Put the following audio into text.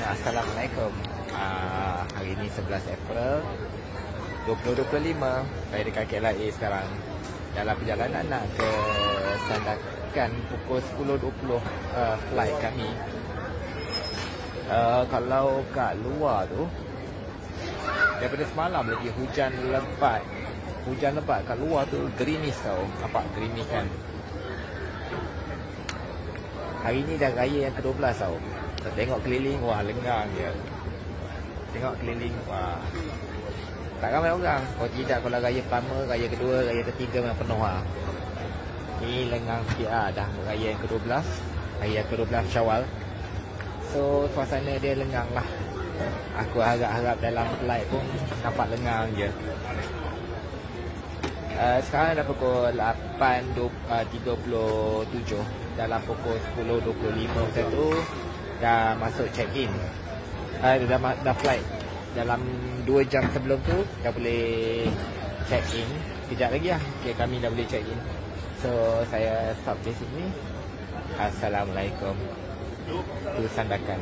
Assalamualaikum. Hari ini 11 April 2025. Saya dekat KLIA sekarang. Dalam perjalanan nak ke Sandakan pukul 10.20 flight kami. Kalau kat luar tu, daripada semalam lagi hujan lebat. Hujan lebat kat luar tu gerimis tau. Nampak gerimis kan. Hari ni dah raya yang ke-12 tau. Tengok keliling, wah lengang je. Tengok keliling, wah tak ramai orang. Kalau tidak, kalau raya pertama, raya kedua, raya ketiga memang penuh lah. Ni lengang sikit lah. Dah raya yang ke-12, raya ke-12 Syawal. So suasana dia lengang lah. Aku harap-harap dalam flight pun nampak lengang je. Sekarang dah pukul 8.37. Dalam pukul 10.25 macam tu dah masuk check-in. Dah flight. Dalam 2 jam sebelum tu dah boleh check-in. Kejap lagi lah kami dah boleh check-in. So saya stop di sini. Assalamualaikum. Tu Sandakan.